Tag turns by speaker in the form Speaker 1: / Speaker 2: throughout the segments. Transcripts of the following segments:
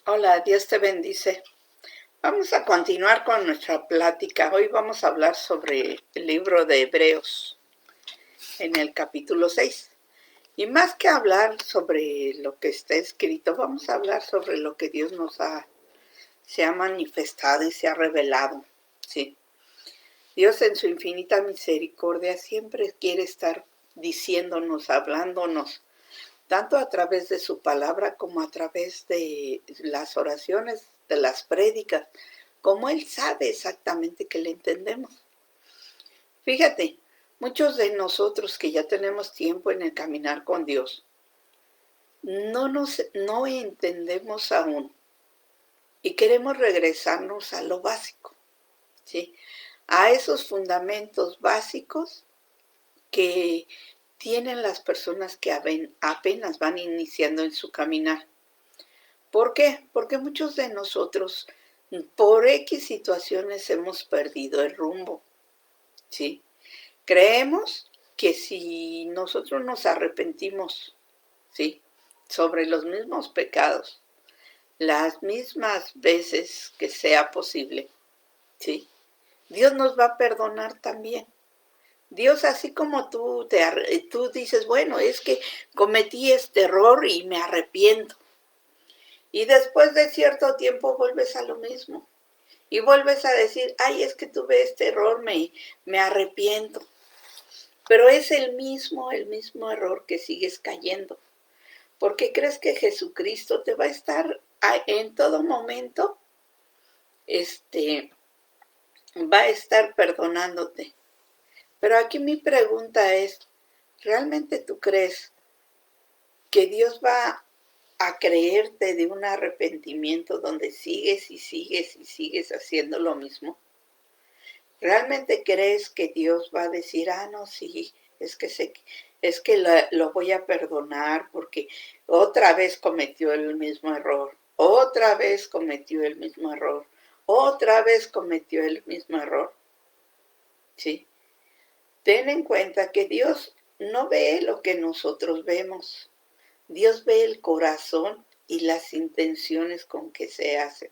Speaker 1: Hola, Dios te bendice. Vamos a continuar con nuestra plática. Hoy vamos a hablar sobre el libro de Hebreos en el capítulo 6. Y más que hablar sobre lo que está escrito, vamos a hablar sobre lo que Dios se ha manifestado y se ha revelado. Sí. Dios en su infinita misericordia siempre quiere estar diciéndonos, hablándonos, tanto a través de su palabra como a través de las oraciones, de las prédicas, como Él sabe exactamente que le entendemos. Fíjate, muchos de nosotros que ya tenemos tiempo en el caminar con Dios, no entendemos aún y queremos regresarnos a lo básico, ¿sí? A esos fundamentos básicos que tienen las personas que apenas van iniciando en su caminar. ¿Por qué? Porque muchos de nosotros por X situaciones hemos perdido el rumbo, ¿sí? Creemos que si nosotros nos arrepentimos, ¿sí? Sobre los mismos pecados, las mismas veces que sea posible, ¿sí? Dios nos va a perdonar también. Dios, así como tú dices, bueno, es que cometí este error y me arrepiento. Y después de cierto tiempo vuelves a lo mismo. Y vuelves a decir, ay, es que tuve este error, me arrepiento. Pero es el mismo error que sigues cayendo. Porque crees que Jesucristo te va a estar en todo momento, va a estar perdonándote. Pero aquí mi pregunta es, ¿realmente tú crees que Dios va a creerte de un arrepentimiento donde sigues y sigues y sigues haciendo lo mismo? ¿Realmente crees que Dios va a decir, no, sí, es que lo voy a perdonar porque otra vez cometió el mismo error, otra vez cometió el mismo error, otra vez cometió el mismo error? ¿Sí? Ten en cuenta que Dios no ve lo que nosotros vemos. Dios ve el corazón y las intenciones con que se hace.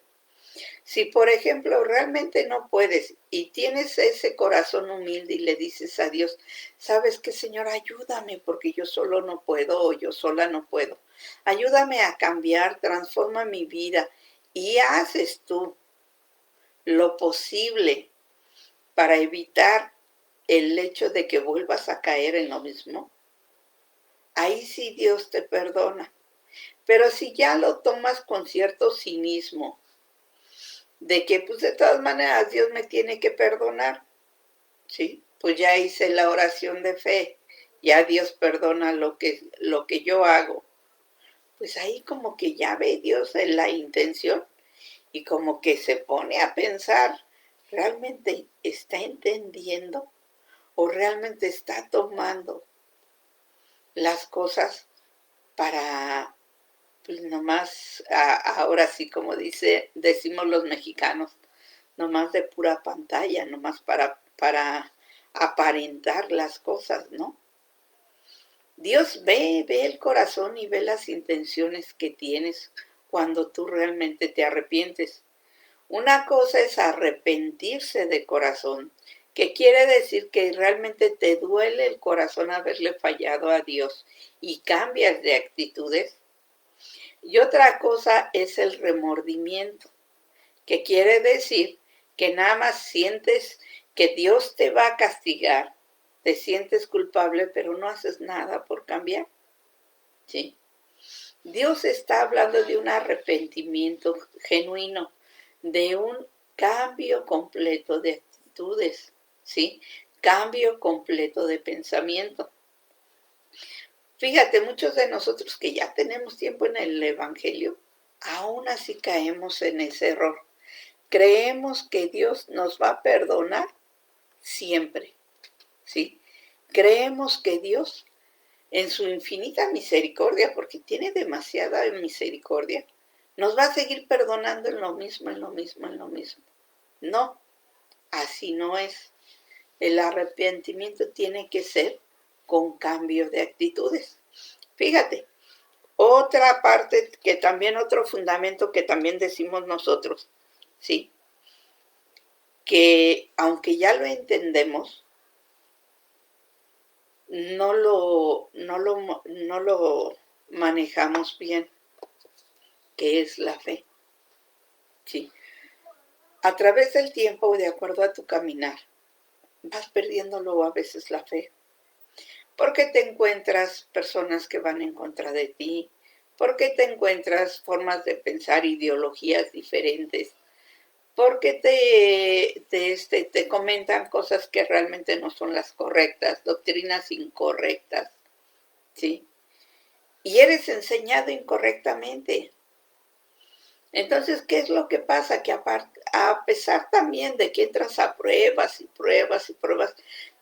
Speaker 1: Si, por ejemplo, realmente no puedes y tienes ese corazón humilde y le dices a Dios, ¿sabes qué, Señor? Ayúdame porque yo solo no puedo o yo sola no puedo. Ayúdame a cambiar, transforma mi vida y haces tú lo posible para evitar el hecho de que vuelvas a caer en lo mismo. Ahí sí Dios te perdona. Pero si ya lo tomas con cierto cinismo, de que pues de todas maneras Dios me tiene que perdonar, ¿sí? Pues ya hice la oración de fe, ya Dios perdona lo que yo hago. Pues ahí como que ya ve Dios en la intención y como que se pone a pensar, ¿realmente está entendiendo o realmente está tomando las cosas para, pues nomás, ahora sí como decimos los mexicanos, nomás de pura pantalla, nomás para aparentar las cosas, ¿no? Dios ve el corazón y ve las intenciones que tienes cuando tú realmente te arrepientes. Una cosa es arrepentirse de corazón, que quiere decir que realmente te duele el corazón haberle fallado a Dios y cambias de actitudes. Y otra cosa es el remordimiento, que quiere decir que nada más sientes que Dios te va a castigar, te sientes culpable, pero no haces nada por cambiar, ¿sí? Dios está hablando de un arrepentimiento genuino, de un cambio completo de actitudes, ¿sí? Cambio completo de pensamiento. Fíjate, muchos de nosotros que ya tenemos tiempo en el Evangelio, aún así caemos en ese error. Creemos que Dios nos va a perdonar siempre, ¿sí? Creemos que Dios, en su infinita misericordia, porque tiene demasiada misericordia, nos va a seguir perdonando en lo mismo, en lo mismo, en lo mismo. No, así no es. El arrepentimiento tiene que ser con cambio de actitudes. Fíjate, otra parte, que también otro fundamento que también decimos nosotros, ¿sí? Que aunque ya lo entendemos, no lo manejamos bien, que es la fe, ¿sí? A través del tiempo, de acuerdo a tu caminar, vas perdiendo luego a veces la fe, porque te encuentras personas que van en contra de ti, porque te encuentras formas de pensar, ideologías diferentes, porque te comentan cosas que realmente no son las correctas, doctrinas incorrectas, ¿sí? Y eres enseñado incorrectamente. Entonces, ¿qué es lo que pasa? Que a pesar también de que entras a pruebas y pruebas y pruebas,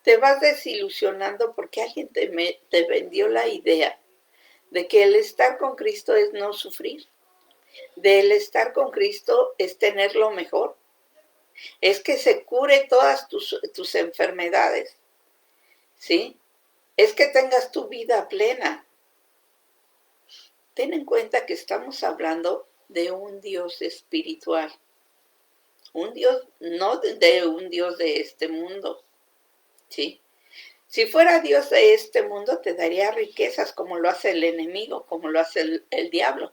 Speaker 1: te vas desilusionando porque alguien te vendió la idea de que el estar con Cristo es no sufrir, de el estar con Cristo es tener lo mejor, es que se cure todas tus enfermedades, ¿sí? Es que tengas tu vida plena. Ten en cuenta que estamos hablando de un Dios espiritual, un Dios, no de un Dios de este mundo, ¿sí? Si fuera Dios de este mundo, te daría riquezas como lo hace el enemigo, como lo hace el diablo.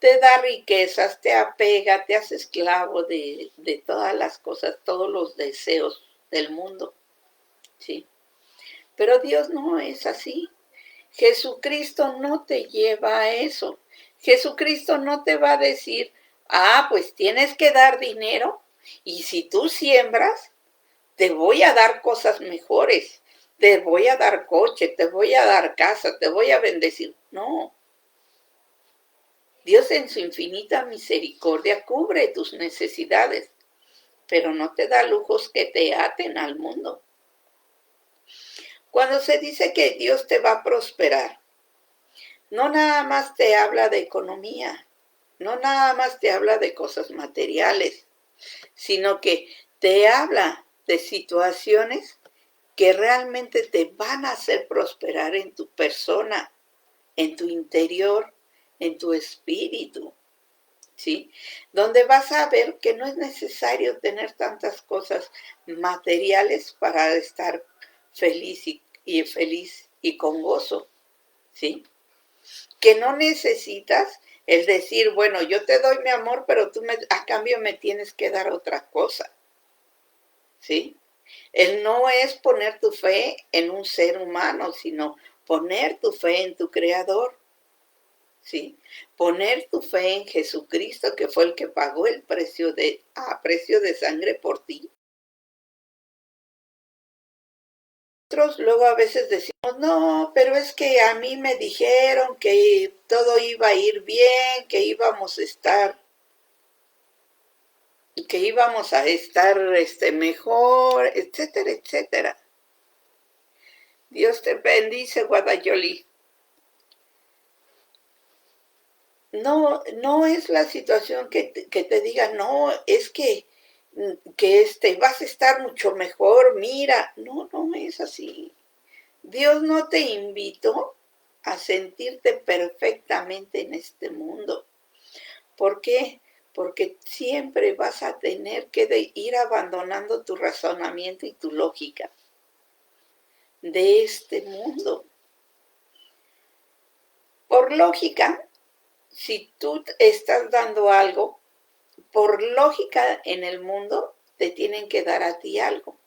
Speaker 1: Te da riquezas, te apega, te hace esclavo de todas las cosas, todos los deseos del mundo, ¿sí? Pero Dios no es así. Jesucristo no te lleva a eso. Jesucristo no te va a decir, pues tienes que dar dinero y si tú siembras, te voy a dar cosas mejores, te voy a dar coche, te voy a dar casa, te voy a bendecir. No. Dios en su infinita misericordia cubre tus necesidades, pero no te da lujos que te aten al mundo. Cuando se dice que Dios te va a prosperar, no nada más te habla de economía, no nada más te habla de cosas materiales, sino que te habla de situaciones que realmente te van a hacer prosperar en tu persona, en tu interior, en tu espíritu, ¿sí? Donde vas a ver que no es necesario tener tantas cosas materiales para estar feliz y feliz y con gozo, ¿sí? Que no necesitas el decir, bueno, yo te doy mi amor, pero tú a cambio me tienes que dar otra cosa, ¿sí? El no es poner tu fe en un ser humano, sino poner tu fe en tu Creador, ¿sí? Poner tu fe en Jesucristo, que fue el que pagó el precio a precio de sangre por ti. Nosotros luego a veces decimos, no, pero es que a mí me dijeron que todo iba a ir bien, que íbamos a estar mejor, etcétera, etcétera. Dios te bendice, Guadayoli. No, no es la situación que te diga, no, es que vas a estar mucho mejor, mira. No, no es así. Dios no te invitó a sentirte perfectamente en este mundo. ¿Por qué? Porque siempre vas a tener que ir abandonando tu razonamiento y tu lógica de este mundo. Por lógica, si tú estás dando algo, por lógica en el mundo, te tienen que dar a ti algo.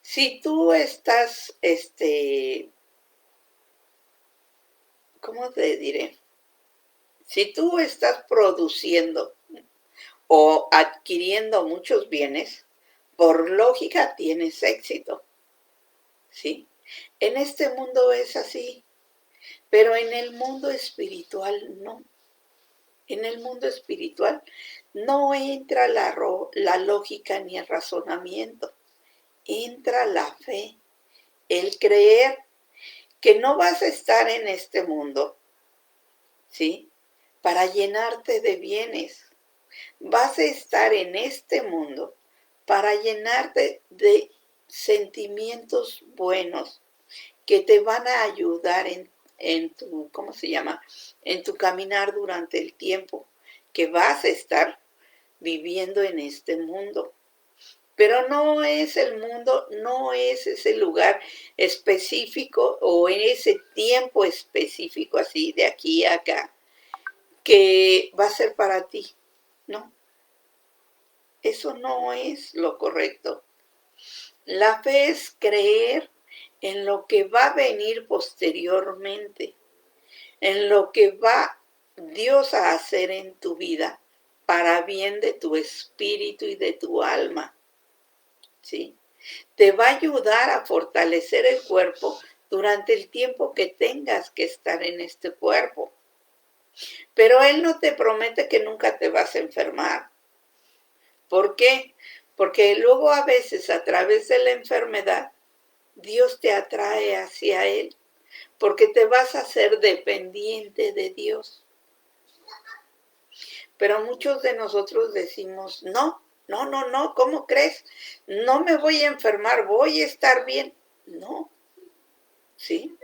Speaker 1: Si tú estás, ¿cómo te diré? Si tú estás produciendo o adquiriendo muchos bienes, por lógica tienes éxito, ¿sí? En este mundo es así, pero en el mundo espiritual no. En el mundo espiritual no entra la lógica ni el razonamiento, entra la fe, el creer que no vas a estar en este mundo, ¿sí? Para llenarte de bienes. Vas a estar en este mundo para llenarte de sentimientos buenos que te van a ayudar ¿cómo se llama? En tu caminar durante el tiempo que vas a estar viviendo en este mundo. Pero no es el mundo, no es ese lugar específico o en ese tiempo específico así de aquí a acá que va a ser para ti. No, eso no es lo correcto. La fe es creer en lo que va a venir posteriormente, en lo que va Dios a hacer en tu vida para bien de tu espíritu y de tu alma. ¿Sí? Te va a ayudar a fortalecer el cuerpo durante el tiempo que tengas que estar en este cuerpo. Pero Él no te promete que nunca te vas a enfermar. ¿Por qué? Porque luego a veces a través de la enfermedad, Dios te atrae hacia Él, porque te vas a hacer dependiente de Dios. Pero muchos de nosotros decimos, no, ¿cómo crees? No me voy a enfermar, voy a estar bien. No, ¿sí?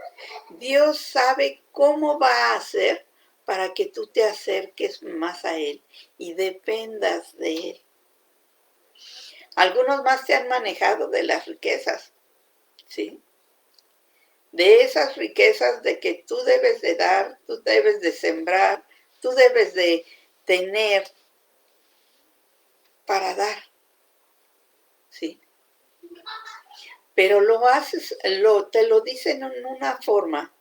Speaker 1: Dios sabe cómo va a hacer para que tú te acerques más a Él y dependas de Él. Algunos más te han manejado de las riquezas, ¿sí? De esas riquezas de que tú debes de dar, tú debes de sembrar, tú debes de tener para dar, ¿sí? Pero lo haces, te lo dicen en una forma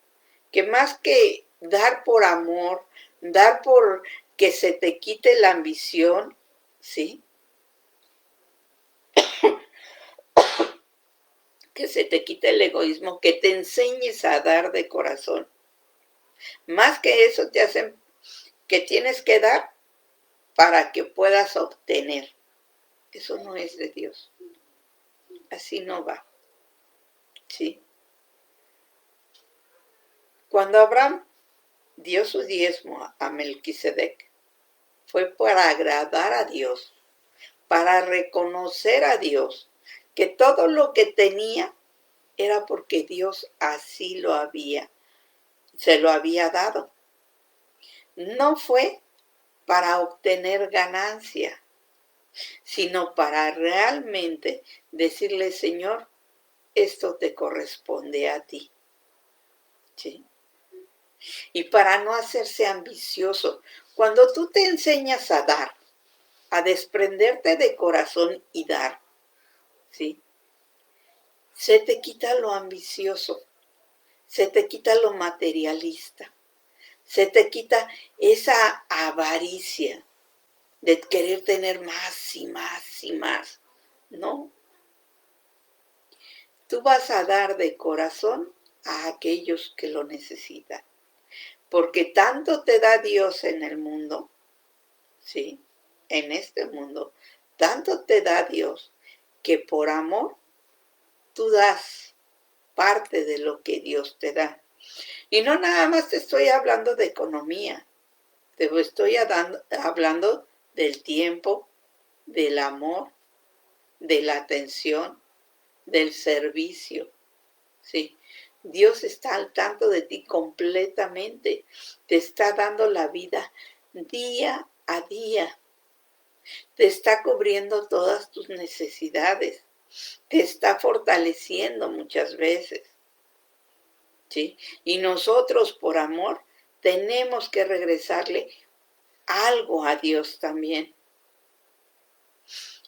Speaker 1: que más que dar por amor, dar por que se te quite la ambición, ¿sí? Que se te quite el egoísmo, que te enseñes a dar de corazón. Más que eso te hacen que tienes que dar para que puedas obtener. Eso no es de Dios. Así no va. ¿Sí? Cuando Abraham dio su diezmo a Melquisedec, fue para agradar a Dios, para reconocer a Dios, que todo lo que tenía era porque Dios así se lo había dado. No fue para obtener ganancia, sino para realmente decirle, Señor, esto te corresponde a ti. ¿Sí? Y para no hacerse ambicioso, cuando tú te enseñas a dar, a desprenderte de corazón y dar, ¿sí? Se te quita lo ambicioso, se te quita lo materialista, se te quita esa avaricia de querer tener más y más y más. No. Tú vas a dar de corazón a aquellos que lo necesitan. Porque tanto te da Dios en el mundo, ¿sí? En este mundo, tanto te da Dios que por amor tú das parte de lo que Dios te da. Y no nada más te estoy hablando de economía, te estoy hablando del tiempo, del amor, de la atención, del servicio, ¿sí? Dios está al tanto de ti completamente, te está dando la vida día a día, te está cubriendo todas tus necesidades, te está fortaleciendo muchas veces, ¿sí? Y nosotros por amor tenemos que regresarle algo a Dios también.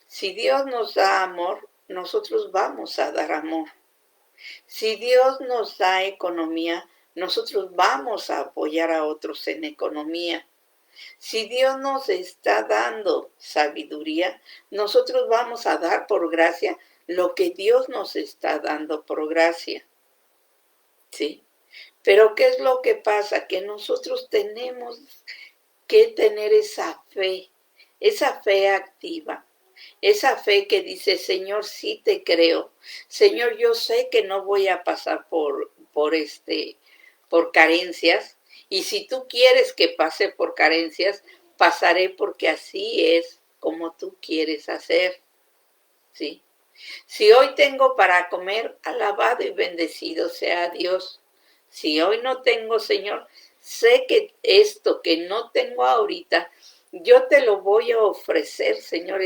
Speaker 1: Si Dios nos da amor, nosotros vamos a dar amor. Si Dios nos da economía, nosotros vamos a apoyar a otros en economía. Si Dios nos está dando sabiduría, nosotros vamos a dar por gracia lo que Dios nos está dando por gracia. ¿Sí? Pero ¿qué es lo que pasa? Que nosotros tenemos que tener esa fe activa. Esa fe que dice, Señor, sí te creo. Señor, yo sé que no voy a pasar por carencias. Y si tú quieres que pase por carencias, pasaré porque así es como tú quieres hacer. ¿Sí? Si hoy tengo para comer, alabado y bendecido sea Dios. Si hoy no tengo, Señor, sé que esto que no tengo ahorita, yo te lo voy a ofrecer, Señor,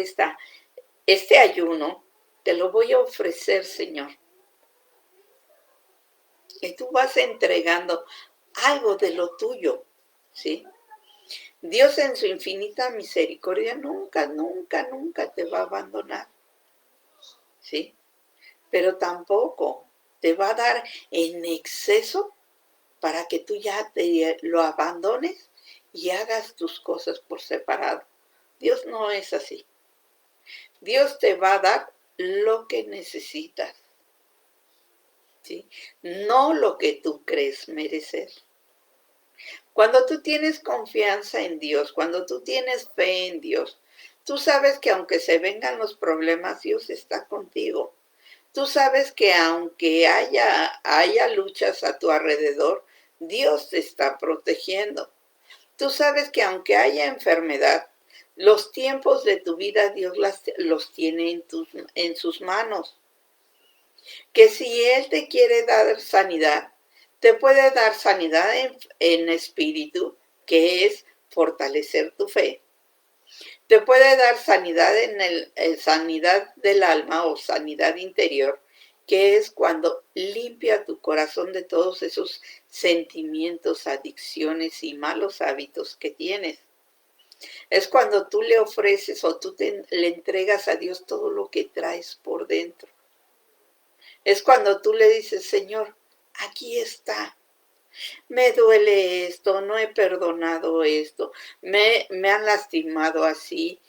Speaker 1: este ayuno, te lo voy a ofrecer, Señor. Y tú vas entregando algo de lo tuyo, ¿sí? Dios en su infinita misericordia nunca, nunca, nunca te va a abandonar, ¿sí? Pero tampoco te va a dar en exceso para que tú ya te lo abandones y hagas tus cosas por separado. Dios no es así. Dios te va a dar lo que necesitas, ¿sí? No lo que tú crees merecer. Cuando tú tienes confianza en Dios, cuando tú tienes fe en Dios, tú sabes que aunque se vengan los problemas, Dios está contigo. Tú sabes que aunque haya luchas a tu alrededor, Dios te está protegiendo. Tú sabes que aunque haya enfermedad, los tiempos de tu vida Dios los tiene en sus manos. Que si Él te quiere dar sanidad, te puede dar sanidad en espíritu, que es fortalecer tu fe. Te puede dar sanidad sanidad del alma o sanidad interior, que es cuando limpia tu corazón de todos esos sentimientos, adicciones y malos hábitos que tienes. Es cuando tú le ofreces o le entregas a Dios todo lo que traes por dentro. Es cuando tú le dices, Señor, aquí está. Me duele esto, no he perdonado esto, me han lastimado así.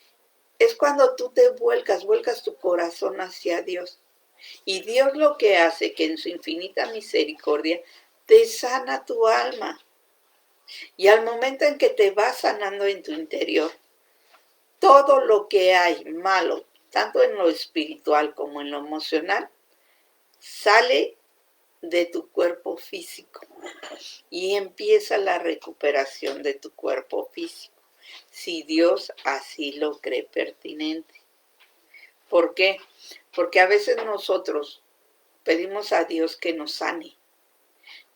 Speaker 1: Es cuando tú te vuelcas tu corazón hacia Dios. Y Dios lo que hace, que en su infinita misericordia, te sana tu alma. Y al momento en que te va sanando en tu interior, todo lo que hay malo, tanto en lo espiritual como en lo emocional, sale de tu cuerpo físico y empieza la recuperación de tu cuerpo físico, si Dios así lo cree pertinente. ¿Por qué? Porque a veces nosotros pedimos a Dios que nos sane.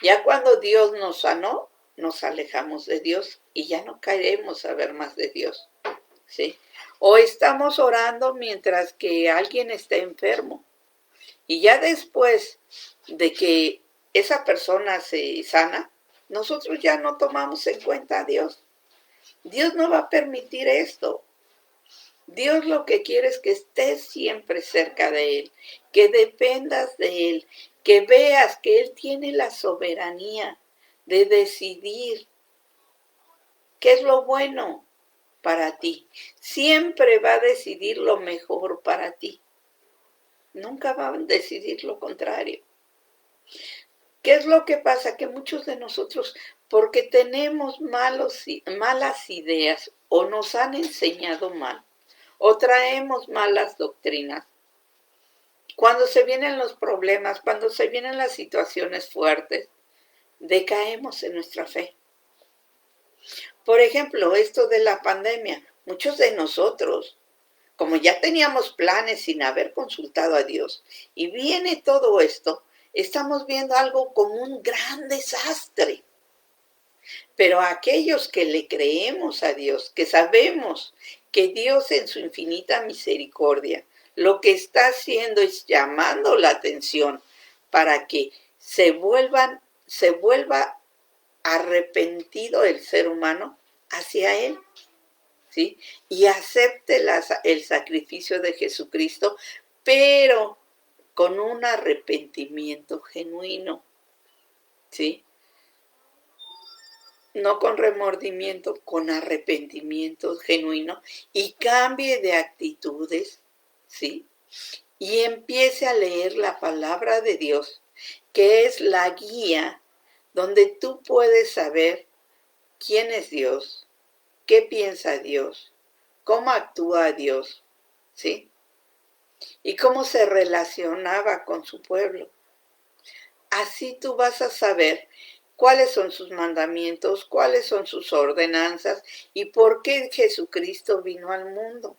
Speaker 1: Ya cuando Dios nos sanó, nos alejamos de Dios y ya no queremos saber más de Dios, ¿sí? O estamos orando mientras que alguien está enfermo. Y ya después de que esa persona se sana, nosotros ya no tomamos en cuenta a Dios. Dios no va a permitir esto. Dios lo que quiere es que estés siempre cerca de Él, que dependas de Él, que veas que Él tiene la soberanía de decidir qué es lo bueno para ti. Siempre va a decidir lo mejor para ti. Nunca va a decidir lo contrario. ¿Qué es lo que pasa? Que muchos de nosotros, porque tenemos malas ideas o nos han enseñado mal, o traemos malas doctrinas, cuando se vienen los problemas, cuando se vienen las situaciones fuertes, decaemos en nuestra fe. Por ejemplo, esto de la pandemia, muchos de nosotros, como ya teníamos planes sin haber consultado a Dios, y viene todo esto, estamos viendo algo como un gran desastre. Pero aquellos que le creemos a Dios, que sabemos que Dios en su infinita misericordia lo que está haciendo es llamando la atención para que se vuelva arrepentido el ser humano hacia Él, ¿sí? Y acepte el sacrificio de Jesucristo, pero con un arrepentimiento genuino, ¿sí? No con remordimiento, con arrepentimiento genuino y cambie de actitudes, ¿sí? Y empiece a leer la palabra de Dios, que es la guía donde tú puedes saber quién es Dios, qué piensa Dios, cómo actúa Dios, ¿sí? Y cómo se relacionaba con su pueblo. Así tú vas a saber cuáles son sus mandamientos, cuáles son sus ordenanzas y por qué Jesucristo vino al mundo.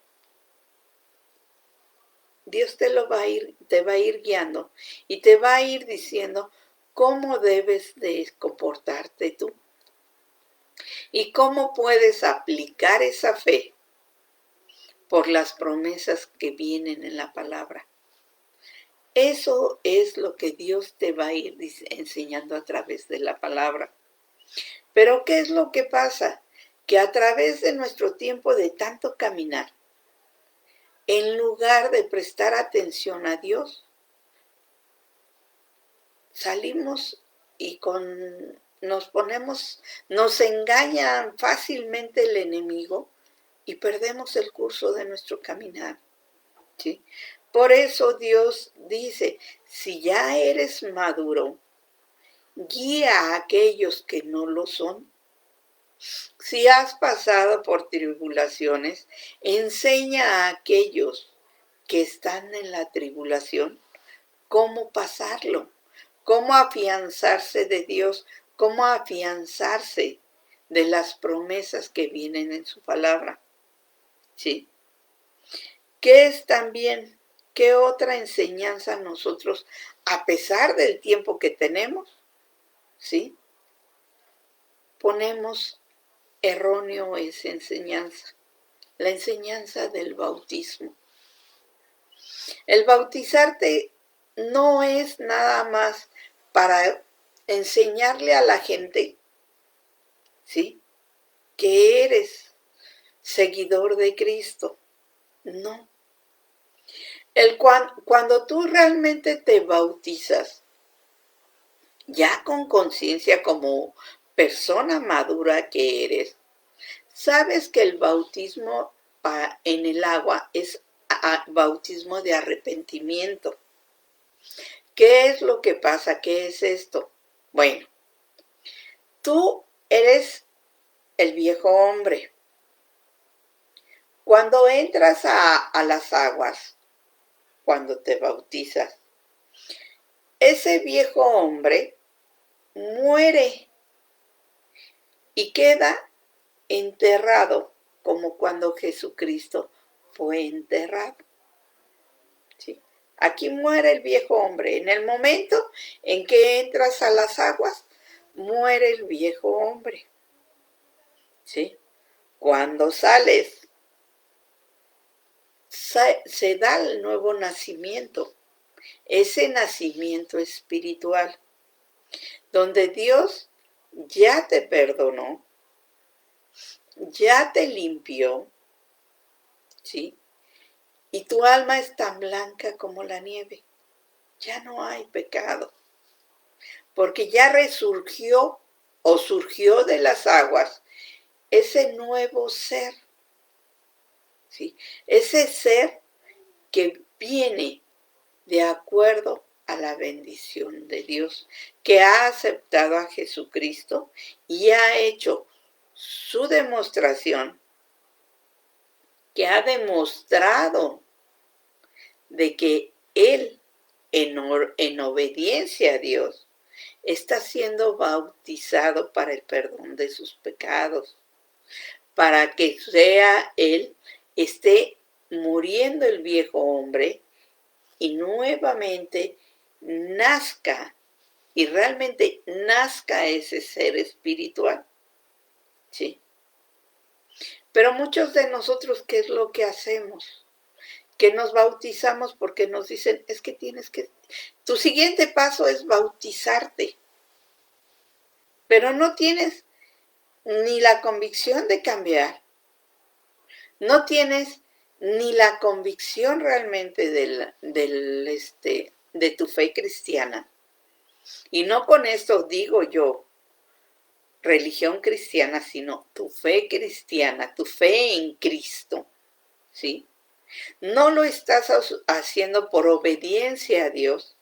Speaker 1: Dios te va a ir guiando y te va a ir diciendo cómo debes de comportarte tú y cómo puedes aplicar esa fe por las promesas que vienen en la palabra. Eso es lo que Dios te va a ir enseñando a través de la palabra. Pero ¿qué es lo que pasa? Que a través de nuestro tiempo de tanto caminar, en lugar de prestar atención a Dios, salimos y nos engaña fácilmente el enemigo y perdemos el curso de nuestro caminar, ¿sí? Por eso Dios dice, si ya eres maduro, guía a aquellos que no lo son. Si has pasado por tribulaciones, enseña a aquellos que están en la tribulación cómo pasarlo, cómo afianzarse de Dios, cómo afianzarse de las promesas que vienen en su palabra. ¿Sí? ¿Qué es también, qué otra enseñanza nosotros, a pesar del tiempo que tenemos, ¿sí? Ponemos erróneo esa enseñanza, la enseñanza del bautismo. El bautizarte no es nada más para enseñarle a la gente, ¿sí?, que eres seguidor de Cristo. No. Cuando tú realmente te bautizas, ya con conciencia como persona madura que eres, sabes que el bautismo en el agua es bautismo de arrepentimiento. ¿Qué es lo que pasa? ¿Qué es esto? Bueno, tú eres el viejo hombre. Cuando entras a las aguas, cuando te bautizas, ese viejo hombre muere y queda enterrado como cuando Jesucristo fue enterrado. ¿Sí? Aquí muere el viejo hombre. En el momento en que entras a las aguas, muere el viejo hombre. ¿Sí? Cuando sales, se da el nuevo nacimiento, ese nacimiento espiritual, donde Dios ya te perdonó, ya te limpió, ¿sí? Y tu alma es tan blanca como la nieve. Ya no hay pecado, porque ya resurgió o surgió de las aguas ese nuevo ser, ¿sí? Ese ser que viene de acuerdo a la bendición de Dios, que ha aceptado a Jesucristo y ha hecho su demostración, que ha demostrado de que Él, en obediencia a Dios, está siendo bautizado para el perdón de sus pecados, para que Él esté muriendo el viejo hombre y nuevamente nazca, y realmente nazca ese ser espiritual, ¿sí? Pero muchos de nosotros, ¿qué es lo que hacemos? Que nos bautizamos porque nos dicen, es que tu siguiente paso es bautizarte, pero no tienes ni la convicción de cambiar, no tienes ni la convicción realmente de tu fe cristiana. Y no con esto digo yo religión cristiana, sino tu fe cristiana, tu fe en Cristo, ¿sí? No lo estás haciendo por obediencia a Dios,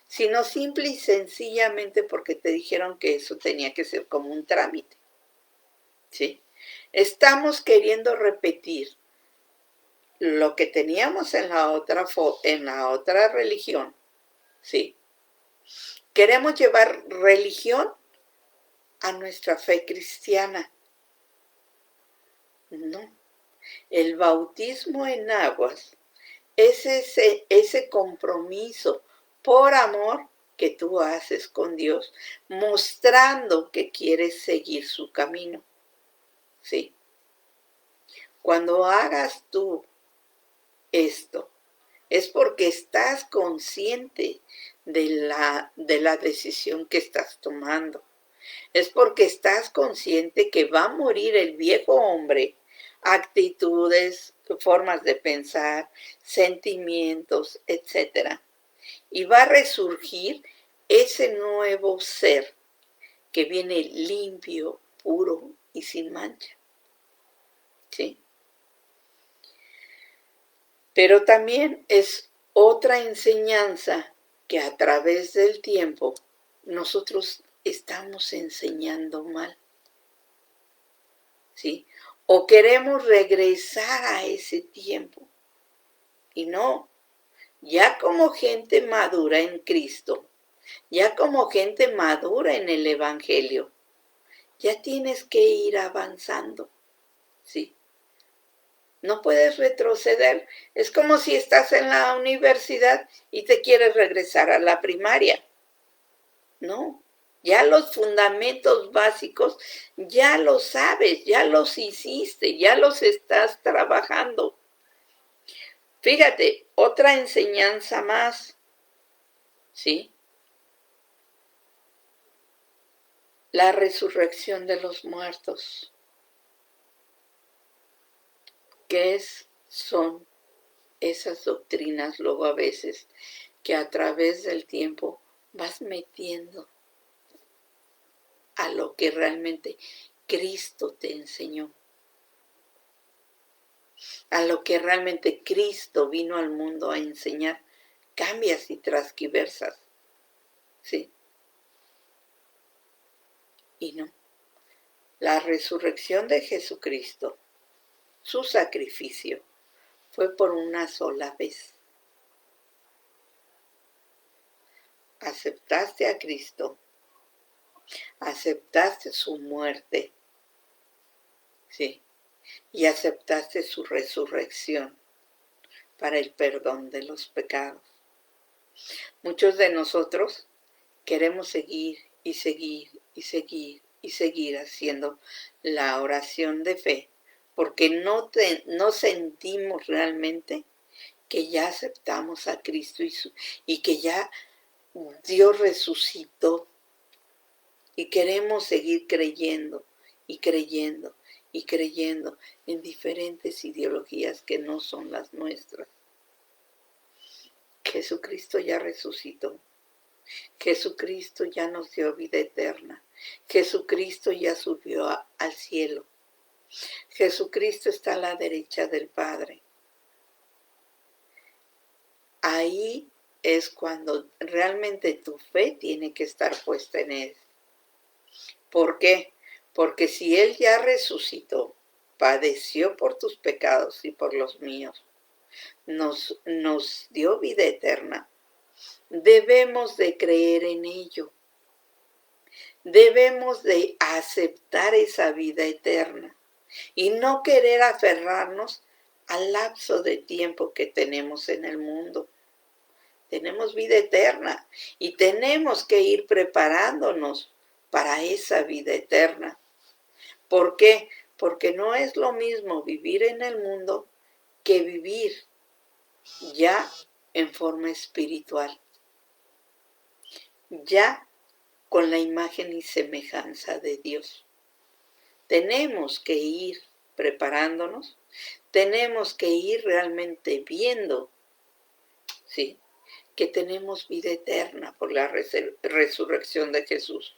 Speaker 1: sino simple y sencillamente porque te dijeron que eso tenía que ser como un trámite, ¿sí? Estamos queriendo repetir lo que teníamos en la otra religión, ¿sí? Queremos llevar religión a nuestra fe cristiana. No. El bautismo en aguas es ese compromiso por amor que tú haces con Dios, mostrando que quieres seguir su camino. ¿Sí? Cuando hagas tú esto, es porque estás consciente de la decisión que estás tomando. Es porque estás consciente que va a morir el viejo hombre, actitudes, formas de pensar, sentimientos, etc. Y va a resurgir ese nuevo ser que viene limpio, puro y sin mancha. ¿Sí? Pero también es otra enseñanza que a través del tiempo nosotros estamos enseñando mal. ¿Sí? O queremos regresar a ese tiempo. Y no, ya como gente madura en Cristo, ya como gente madura en el Evangelio, ya tienes que ir avanzando. ¿Sí? No puedes retroceder. Es como si estás en la universidad y te quieres regresar a la primaria. No, ya los fundamentos básicos ya los sabes, ya los hiciste, ya los estás trabajando. Fíjate, otra enseñanza más, ¿sí? La resurrección de los muertos. ¿Qué son esas doctrinas luego a veces que a través del tiempo vas metiendo a lo que realmente Cristo te enseñó? A lo que realmente Cristo vino al mundo a enseñar, cambias y transquiversas, ¿sí? Y no. La resurrección de Jesucristo, su sacrificio, fue por una sola vez. Aceptaste a Cristo, aceptaste su muerte, ¿sí? Y aceptaste su resurrección para el perdón de los pecados. Muchos de nosotros queremos seguir y seguir y seguir y seguir haciendo la oración de fe porque no sentimos realmente que ya aceptamos a Cristo y que ya Dios resucitó, y queremos seguir creyendo y creyendo y creyendo en diferentes ideologías que no son las nuestras. Jesucristo ya resucitó. Jesucristo ya nos dio vida eterna. Jesucristo ya subió al cielo. Jesucristo está a la derecha del Padre. Ahí es cuando realmente tu fe tiene que estar puesta en Él. ¿Por qué? Porque si Él ya resucitó, padeció por tus pecados y por los míos, nos dio vida eterna, debemos de creer en ello. Debemos de aceptar esa vida eterna y no querer aferrarnos al lapso de tiempo que tenemos en el mundo. Tenemos vida eterna y tenemos que ir preparándonos para esa vida eterna. ¿Por qué? Porque no es lo mismo vivir en el mundo que vivir ya en forma espiritual, ya con la imagen y semejanza de Dios. Tenemos que ir preparándonos, tenemos que ir realmente viendo, ¿sí?, que tenemos vida eterna por la resurrección de Jesús,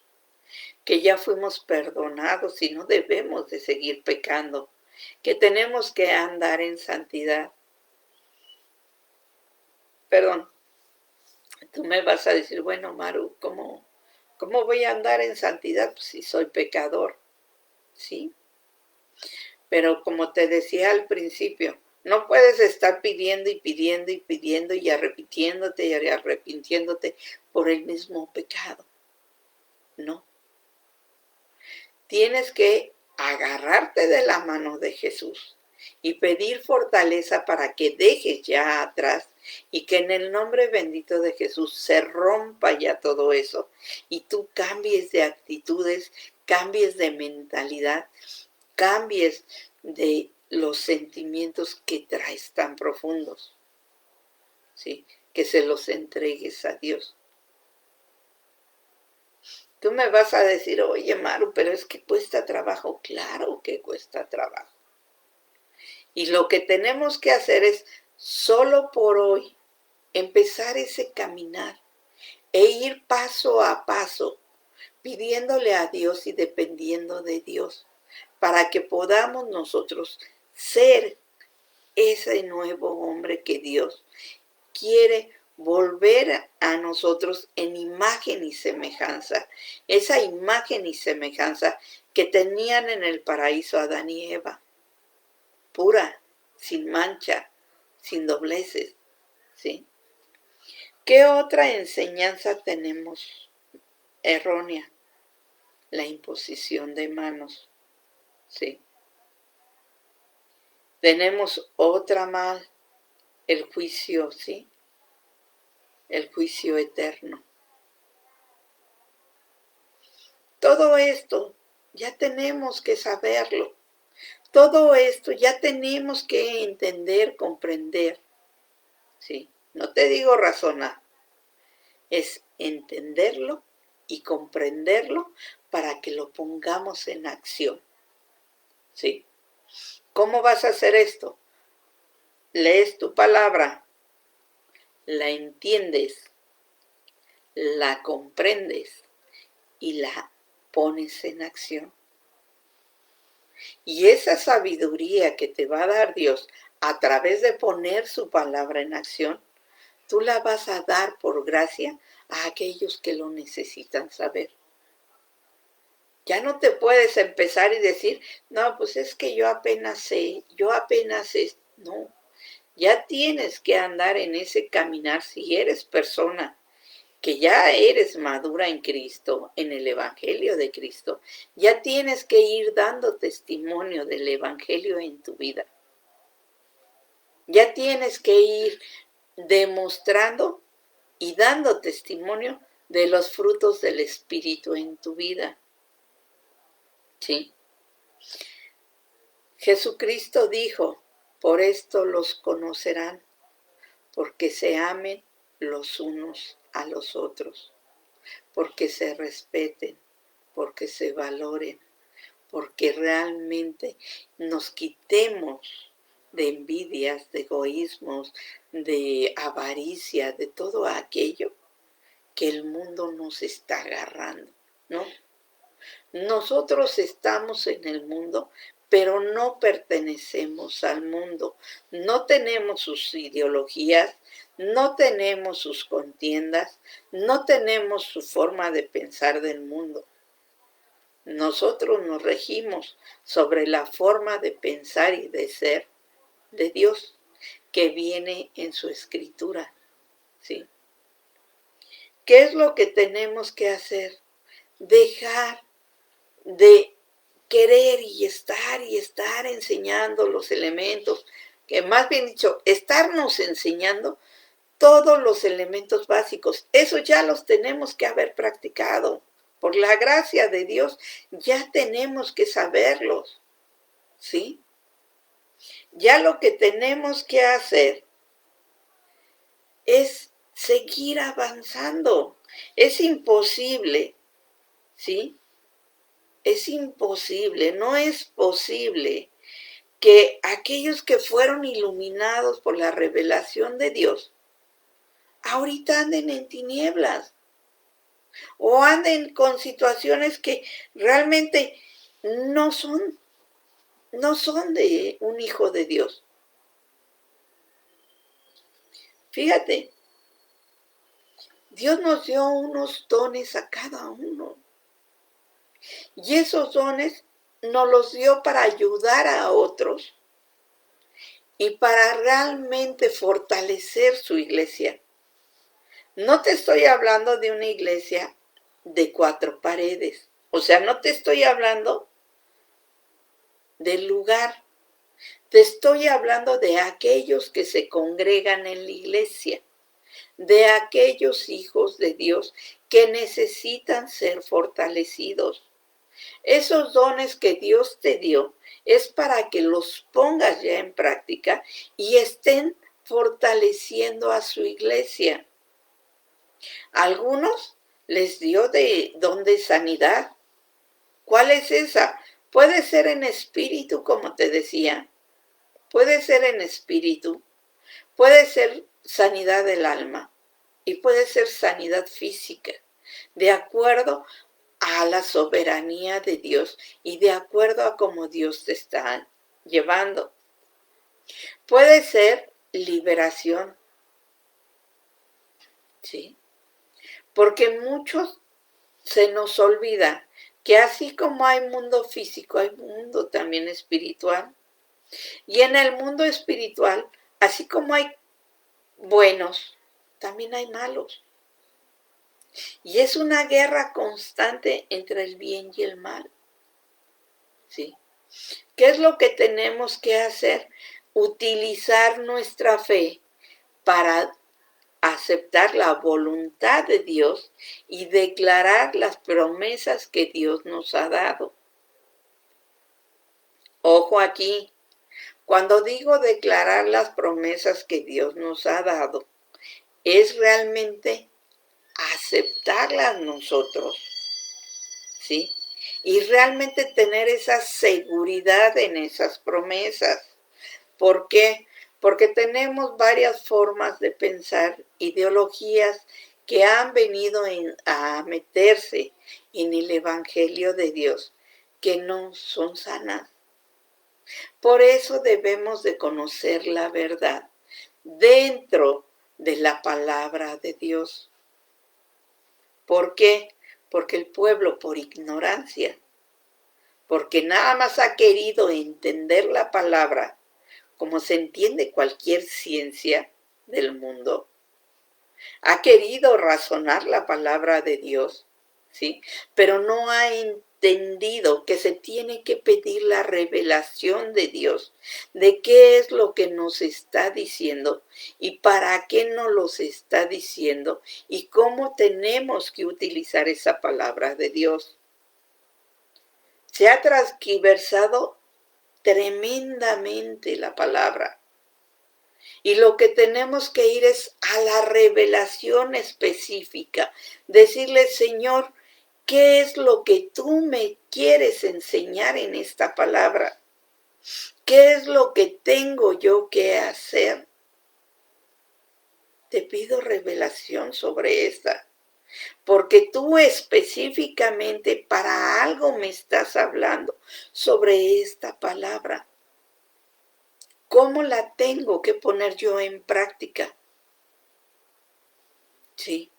Speaker 1: que ya fuimos perdonados y no debemos de seguir pecando, que tenemos que andar en santidad. Perdón, tú me vas a decir, bueno, Maru, ¿cómo voy a andar en santidad si soy pecador? ¿Sí? Pero como te decía al principio, no puedes estar pidiendo y pidiendo y pidiendo y arrepintiéndote por el mismo pecado. No. Tienes que agarrarte de la mano de Jesús y pedir fortaleza para que dejes ya atrás y que en el nombre bendito de Jesús se rompa ya todo eso y tú cambies de actitudes, cambies de mentalidad, cambies de los sentimientos que traes tan profundos, ¿sí? Que se los entregues a Dios. Tú me vas a decir, oye, Maru, pero es que cuesta trabajo. Claro que cuesta trabajo. Y lo que tenemos que hacer es, solo por hoy, empezar ese caminar e ir paso a paso, pidiéndole a Dios y dependiendo de Dios, para que podamos nosotros ser ese nuevo hombre que Dios quiere volver a nosotros en imagen y semejanza, esa imagen y semejanza que tenían en el paraíso Adán y Eva, pura, sin mancha, sin dobleces, ¿sí? ¿Qué otra enseñanza tenemos errónea? La imposición de manos, ¿sí? Tenemos otra mal, el juicio, ¿sí? El juicio eterno. Todo esto ya tenemos que saberlo. Todo esto ya tenemos que entender, comprender, ¿sí? No te digo razonar, es entenderlo y comprenderlo para que lo pongamos en acción, ¿sí? ¿Cómo vas a hacer esto? Lees tu palabra, la entiendes, la comprendes y la pones en acción. Y esa sabiduría que te va a dar Dios a través de poner su palabra en acción, tú la vas a dar por gracia a aquellos que lo necesitan saber. Ya no te puedes empezar y decir, no, pues es que yo apenas sé, no. Ya tienes que andar en ese caminar si eres persona que ya eres madura en Cristo, en el Evangelio de Cristo, ya tienes que ir dando testimonio del Evangelio en tu vida. Ya tienes que ir demostrando y dando testimonio de los frutos del Espíritu en tu vida. ¿Sí? Jesucristo dijo, por esto los conocerán, porque se amen los unos a los otros, porque se respeten, porque se valoren, porque realmente nos quitemos de envidias, de egoísmos, de avaricia, de todo aquello que el mundo nos está agarrando, ¿no? Nosotros estamos en el mundo, pero no pertenecemos al mundo. No tenemos sus ideologías, no tenemos sus contiendas, no tenemos su forma de pensar del mundo. Nosotros nos regimos sobre la forma de pensar y de ser de Dios que viene en su escritura, ¿sí? ¿Qué es lo que tenemos que hacer? Dejar de querer y estar enseñando los elementos, que más bien dicho, estarnos enseñando todos los elementos básicos. Eso ya los tenemos que haber practicado. Por la gracia de Dios, ya tenemos que saberlos, ¿sí? Ya lo que tenemos que hacer es seguir avanzando. Es imposible, ¿sí? Es imposible, no es posible que aquellos que fueron iluminados por la revelación de Dios, ahorita anden en tinieblas o anden con situaciones que realmente no son de un hijo de Dios. Fíjate, Dios nos dio unos dones a cada uno. Y esos dones nos los dio para ayudar a otros y para realmente fortalecer su iglesia. No te estoy hablando de una iglesia de 4 paredes. O sea, no te estoy hablando del lugar, Te estoy hablando de aquellos que se congregan en la iglesia, de aquellos hijos de Dios que necesitan ser fortalecidos. Esos dones que Dios te dio es para que los pongas ya en práctica y estén fortaleciendo a su iglesia. A algunos les dio de don de sanidad. ¿Cuál es esa? Puede ser en espíritu, como te decía. Puede ser en espíritu. Puede ser sanidad del alma. Y puede ser sanidad física. De acuerdo a la soberanía de Dios y de acuerdo a cómo Dios te está llevando. Puede ser liberación. ¿Sí? Porque muchos se nos olvida que así como hay mundo físico, hay mundo también espiritual. Y en el mundo espiritual, así como hay buenos, también hay malos. Y es una guerra constante entre el bien y el mal. ¿Sí? ¿Qué es lo que tenemos que hacer? Utilizar nuestra fe para aceptar la voluntad de Dios y declarar las promesas que Dios nos ha dado. Ojo aquí, cuando digo declarar las promesas que Dios nos ha dado, es realmente aceptarlas nosotros, ¿sí? Y realmente tener esa seguridad en esas promesas. ¿Por qué? Porque tenemos varias formas de pensar, ideologías que han venido a meterse en el Evangelio de Dios, que no son sanas. Por eso debemos de conocer la verdad dentro de la palabra de Dios. ¿Por qué? Porque el pueblo por ignorancia, porque nada más ha querido entender la palabra como se entiende cualquier ciencia del mundo, ha querido razonar la palabra de Dios, ¿sí? Pero no ha entendido que se tiene que pedir la revelación de Dios, de qué es lo que nos está diciendo y para qué nos los está diciendo y cómo tenemos que utilizar esa palabra de Dios. Se ha transgiversado tremendamente la palabra. Y lo que tenemos que ir es a la revelación específica. Decirle, Señor, ¿qué es lo que tú me quieres enseñar en esta palabra? ¿Qué es lo que tengo yo que hacer? Te pido revelación sobre esta. Porque tú específicamente para algo me estás hablando sobre esta palabra. ¿Cómo la tengo que poner yo en práctica? Sí,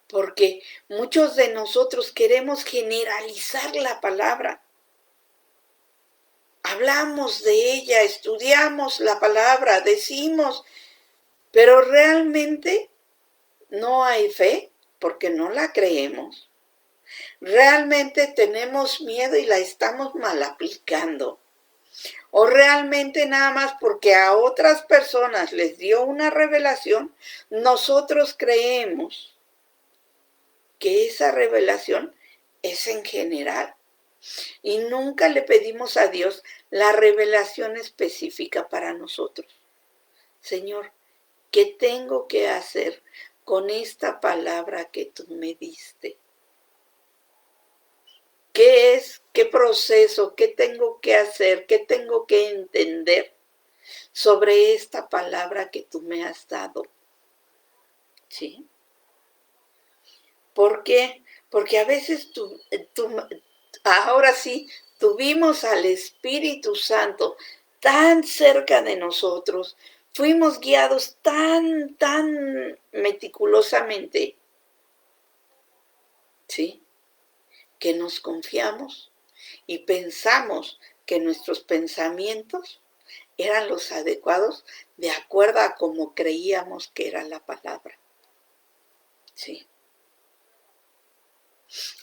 Speaker 1: porque muchos de nosotros queremos generalizar la palabra. Hablamos de ella, estudiamos la palabra, decimos, pero realmente no hay fe porque no la creemos. Realmente tenemos miedo y la estamos mal aplicando. O realmente nada más porque a otras personas les dio una revelación, nosotros creemos que esa revelación es en general. Y nunca le pedimos a Dios la revelación específica para nosotros. Señor, ¿qué tengo que hacer con esta palabra que tú me diste? ¿Qué es? ¿Qué proceso? ¿Qué tengo que hacer? ¿Qué tengo que entender sobre esta palabra que tú me has dado? ¿Sí? ¿Por qué? Porque a veces ahora sí, tuvimos al Espíritu Santo tan cerca de nosotros, fuimos guiados tan meticulosamente, ¿sí? Que nos confiamos y pensamos que nuestros pensamientos eran los adecuados de acuerdo a como creíamos que era la palabra, ¿sí?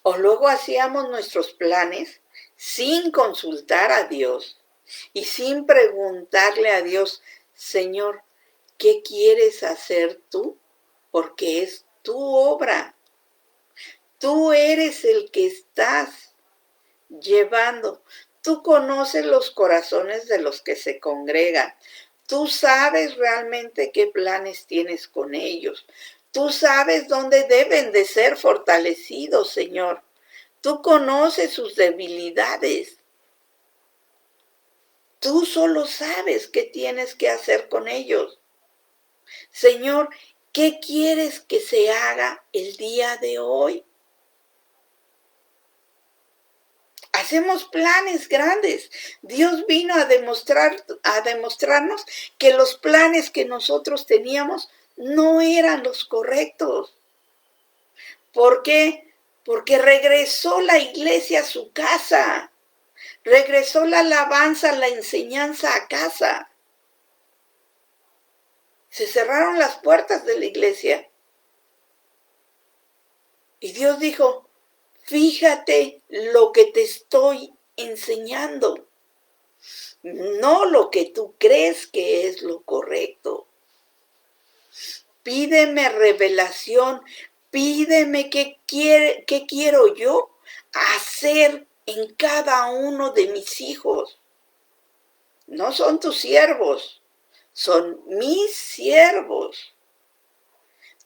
Speaker 1: O luego hacíamos nuestros planes sin consultar a Dios, y sin preguntarle a Dios, Señor, ¿qué quieres hacer tú? Porque es tu obra. Tú eres el que estás llevando. Tú conoces los corazones de los que se congregan. Tú sabes realmente qué planes tienes con ellos. Tú sabes dónde deben de ser fortalecidos, Señor. Tú conoces sus debilidades. Tú solo sabes qué tienes que hacer con ellos. Señor, ¿qué quieres que se haga el día de hoy? Hacemos planes grandes. Dios vino a demostrarnos que los planes que nosotros teníamos no eran los correctos. ¿Por qué? Porque regresó la iglesia a su casa. Regresó la alabanza, la enseñanza a casa. Se cerraron las puertas de la iglesia. Y Dios dijo, fíjate lo que te estoy enseñando, no lo que tú crees que es lo correcto. Pídeme revelación, pídeme qué quiero yo hacer en cada uno de mis hijos. No son tus siervos, son mis siervos.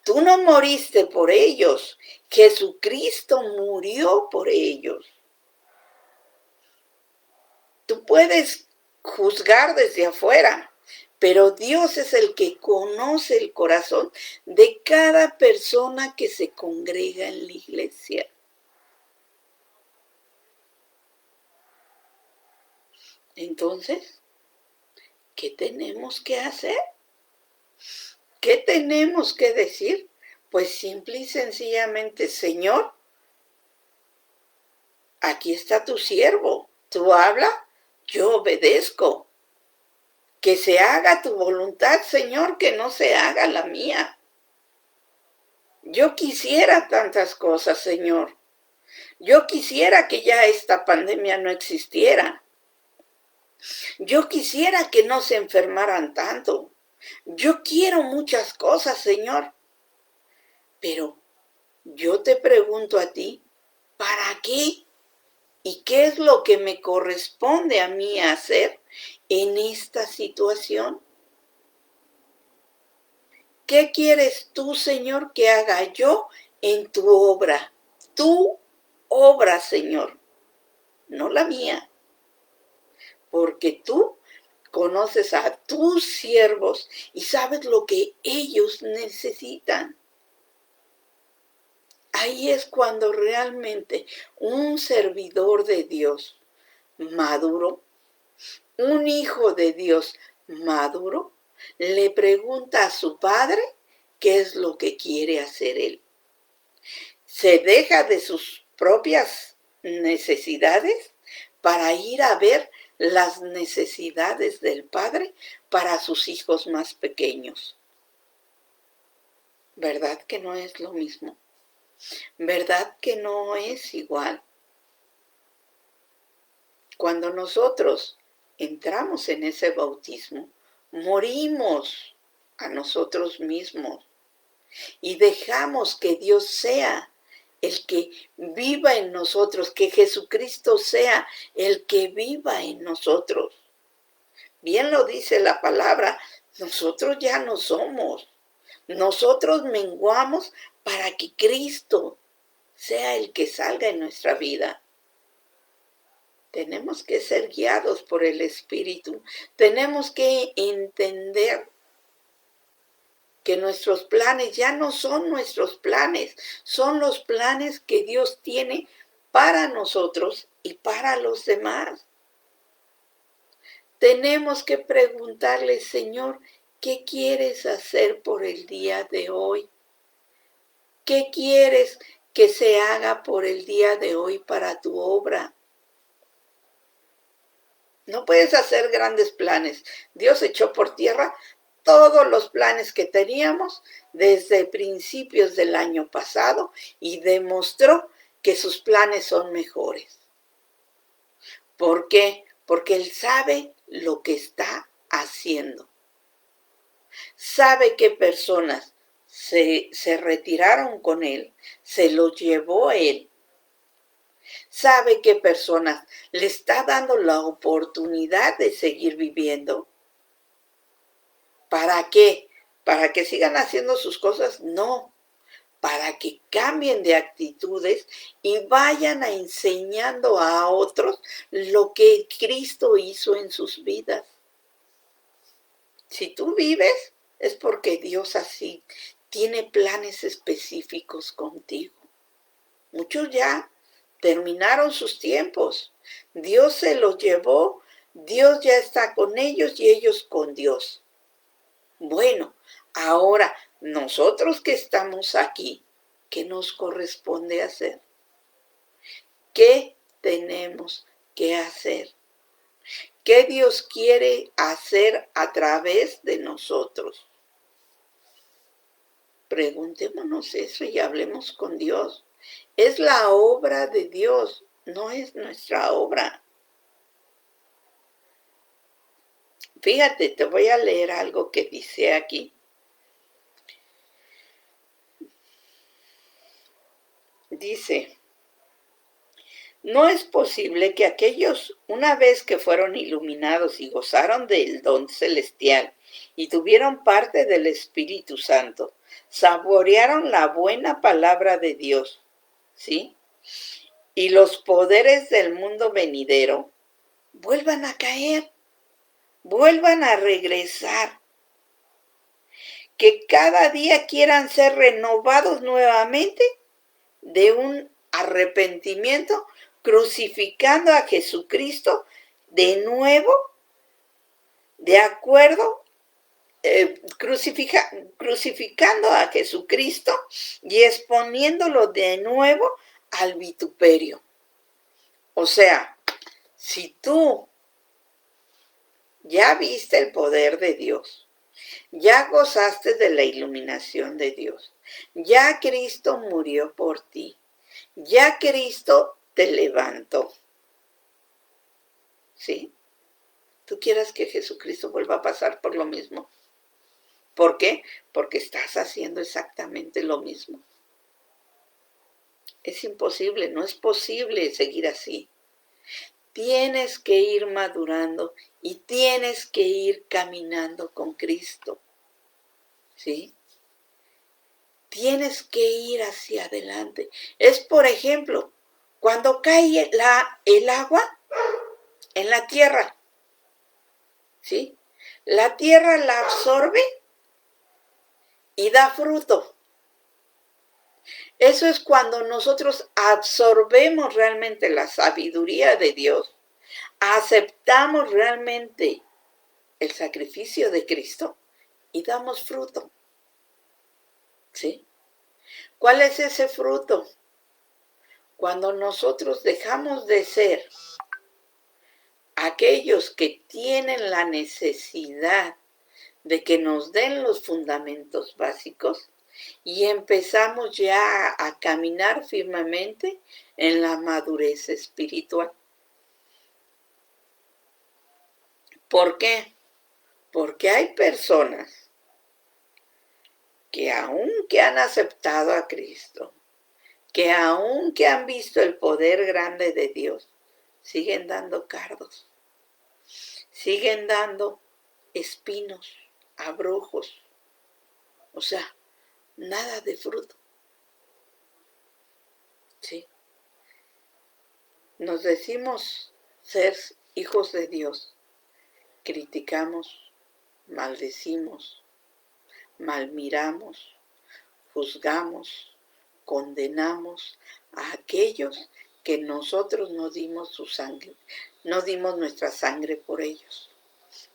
Speaker 1: Tú no moriste por ellos, Jesucristo murió por ellos. Tú puedes juzgar desde afuera, pero Dios es el que conoce el corazón de cada persona que se congrega en la iglesia. Entonces, ¿qué tenemos que hacer? ¿Qué tenemos que decir? Pues simple y sencillamente, Señor, aquí está tu siervo. Tú habla, yo obedezco. Que se haga tu voluntad, Señor, que no se haga la mía. Yo quisiera tantas cosas, Señor. Yo quisiera que ya esta pandemia no existiera. Yo quisiera que no se enfermaran tanto. Yo quiero muchas cosas, Señor. Pero yo te pregunto a ti, ¿para qué? ¿Y qué es lo que me corresponde a mí hacer en esta situación? ¿Qué quieres tú, Señor, que haga yo en tu obra? Tu obra, Señor, no la mía. Porque tú conoces a tus siervos y sabes lo que ellos necesitan. Ahí es cuando realmente un servidor de Dios maduro, un hijo de Dios maduro, le pregunta a su padre qué es lo que quiere hacer él. Se deja de sus propias necesidades para ir a ver las necesidades del padre para sus hijos más pequeños. ¿Verdad que no es lo mismo? ¿Verdad que no es igual? Cuando nosotros entramos en ese bautismo, morimos a nosotros mismos y dejamos que Dios sea el que viva en nosotros, que Jesucristo sea el que viva en nosotros. Bien lo dice la palabra, nosotros ya no somos, nosotros menguamos para que Cristo sea el que salga en nuestra vida. Tenemos que ser guiados por el Espíritu, tenemos que entender que nuestros planes ya no son nuestros planes, son los planes que Dios tiene para nosotros y para los demás. Tenemos que preguntarle, Señor, ¿qué quieres hacer por el día de hoy? ¿Qué quieres que se haga por el día de hoy para tu obra? No puedes hacer grandes planes. Dios echó por tierra todos los planes que teníamos desde principios del año pasado y demostró que sus planes son mejores. ¿Por qué? Porque Él sabe lo que está haciendo. Sabe qué personas se retiraron con él, se los llevó él. Sabe qué personas le está dando la oportunidad de seguir viviendo. ¿Para qué? ¿Para que sigan haciendo sus cosas? No, para que cambien de actitudes y vayan a enseñando a otros lo que Cristo hizo en sus vidas. Si tú vives, es porque Dios así tiene planes específicos contigo. Muchos ya terminaron sus tiempos. Dios se los llevó, Dios ya está con ellos y ellos con Dios. Bueno, ahora nosotros que estamos aquí, ¿qué nos corresponde hacer? ¿Qué tenemos que hacer? ¿Qué Dios quiere hacer a través de nosotros? Preguntémonos eso y hablemos con Dios. Es la obra de Dios, no es nuestra obra. Fíjate, te voy a leer algo que dice aquí. Dice, no es posible que aquellos, una vez que fueron iluminados y gozaron del don celestial y tuvieron parte del Espíritu Santo, saborearon la buena palabra de Dios, ¿sí? Y los poderes del mundo venidero vuelvan a caer, vuelvan a regresar, que cada día quieran ser renovados nuevamente de un arrepentimiento, crucificando a Jesucristo de nuevo, de acuerdo, crucificando a Jesucristo y exponiéndolo de nuevo al vituperio. O sea, si tú ya viste el poder de Dios, ya gozaste de la iluminación de Dios, ya Cristo murió por ti, ya Cristo te levantó, ¿sí? ¿Tú quieres que Jesucristo vuelva a pasar por lo mismo? ¿Por qué? Porque estás haciendo exactamente lo mismo. Es imposible, no es posible seguir así. Tienes que ir madurando y tienes que ir caminando con Cristo, ¿sí? Tienes que ir hacia adelante. Es, por ejemplo, cuando cae el agua en la tierra, ¿sí? La tierra la absorbe y da fruto. Eso es cuando nosotros absorbemos realmente la sabiduría de Dios, aceptamos realmente el sacrificio de Cristo y damos fruto. ¿Sí? ¿Cuál es ese fruto? Cuando nosotros dejamos de ser aquellos que tienen la necesidad de que nos den los fundamentos básicos y empezamos ya a caminar firmemente en la madurez espiritual. ¿Por qué? Porque hay personas que aunque han aceptado a Cristo, que aunque han visto el poder grande de Dios, siguen dando cardos, siguen dando espinos, abrojos, o sea, nada de fruto. ¿Sí? Nos decimos ser hijos de Dios, criticamos, maldecimos, malmiramos, juzgamos, condenamos a aquellos que nosotros no dimos su sangre, no dimos nuestra sangre por ellos,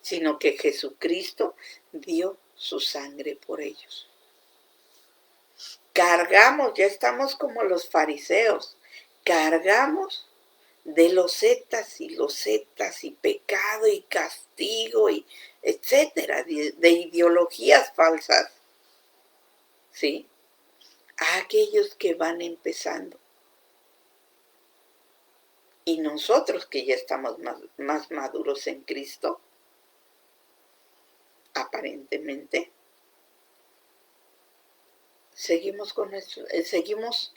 Speaker 1: sino que Jesucristo dio su sangre por ellos. Cargamos, ya estamos como los fariseos, cargamos de losetas y pecado y castigo y etcétera, de ideologías falsas, ¿sí? A aquellos que van empezando. Y nosotros que ya estamos más maduros en Cristo, aparentemente, seguimos seguimos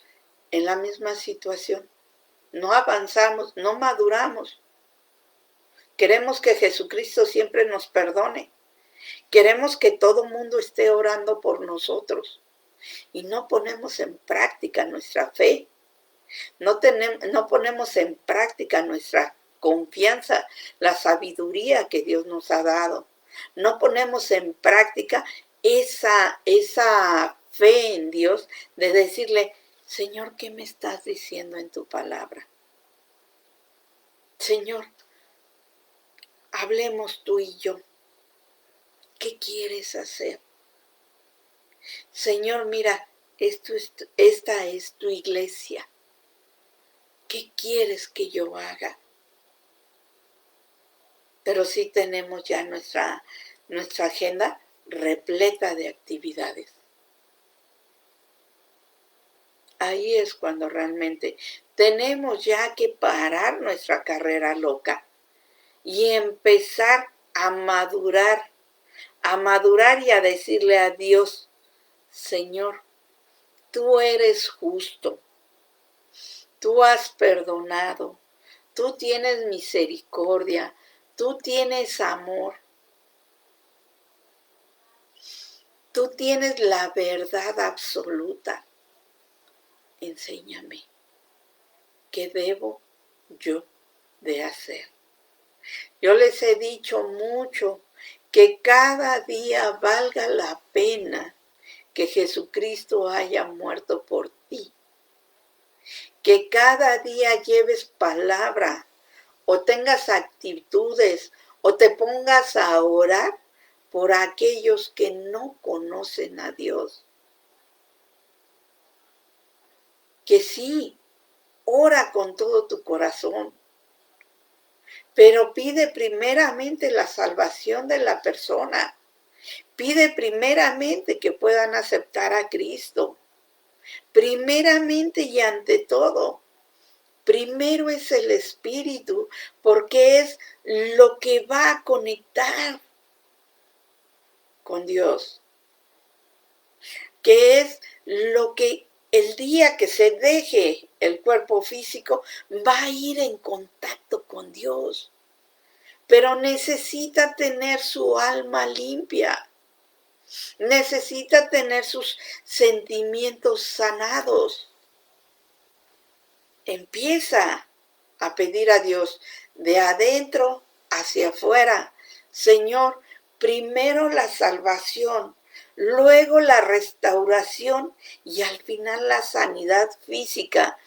Speaker 1: en la misma situación. No avanzamos, no maduramos. Queremos que Jesucristo siempre nos perdone. Queremos que todo mundo esté orando por nosotros. Y no ponemos en práctica nuestra fe. No ponemos en práctica nuestra confianza, la sabiduría que Dios nos ha dado. No ponemos en práctica esa fe en Dios de decirle, Señor, ¿qué me estás diciendo en tu palabra? Señor, hablemos tú y yo. ¿Qué quieres hacer? Señor, mira, esta es tu iglesia. ¿Qué quieres que yo haga? Pero sí tenemos ya nuestra agenda repleta de actividades. Ahí es cuando realmente tenemos ya que parar nuestra carrera loca y empezar a madurar y a decirle a Dios, Señor, tú eres justo, tú has perdonado, tú tienes misericordia, tú tienes amor, tú tienes la verdad absoluta. Enséñame qué debo yo de hacer. Yo les he dicho mucho que cada día valga la pena que Jesucristo haya muerto por ti. Que cada día lleves palabra o tengas actitudes o te pongas a orar por aquellos que no conocen a Dios. Que sí, ora con todo tu corazón, pero pide primeramente la salvación de la persona. Pide primeramente que puedan aceptar a Cristo. Primeramente y ante todo, primero es el Espíritu, porque es lo que va a conectar con Dios. Que es lo que el día que se deje el cuerpo físico va a ir en contacto con Dios. Pero necesita tener su alma limpia. Necesita tener sus sentimientos sanados. Empieza a pedir a Dios de adentro hacia afuera. Señor, primero la salvación, luego la restauración y al final la sanidad física.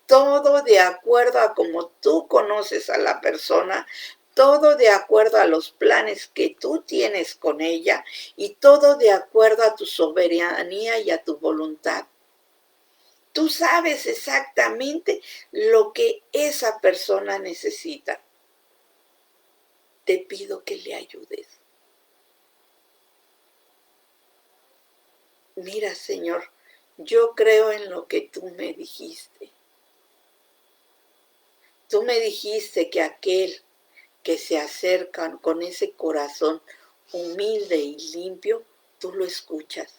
Speaker 1: Todo de acuerdo a como tú conoces a la persona, todo de acuerdo a los planes que tú tienes con ella y todo de acuerdo a tu soberanía y a tu voluntad. Tú sabes exactamente lo que esa persona necesita. Te pido que le ayudes. Mira, Señor, yo creo en lo que tú me dijiste. Tú me dijiste que aquel que se acercan con ese corazón humilde y limpio, tú lo escuchas.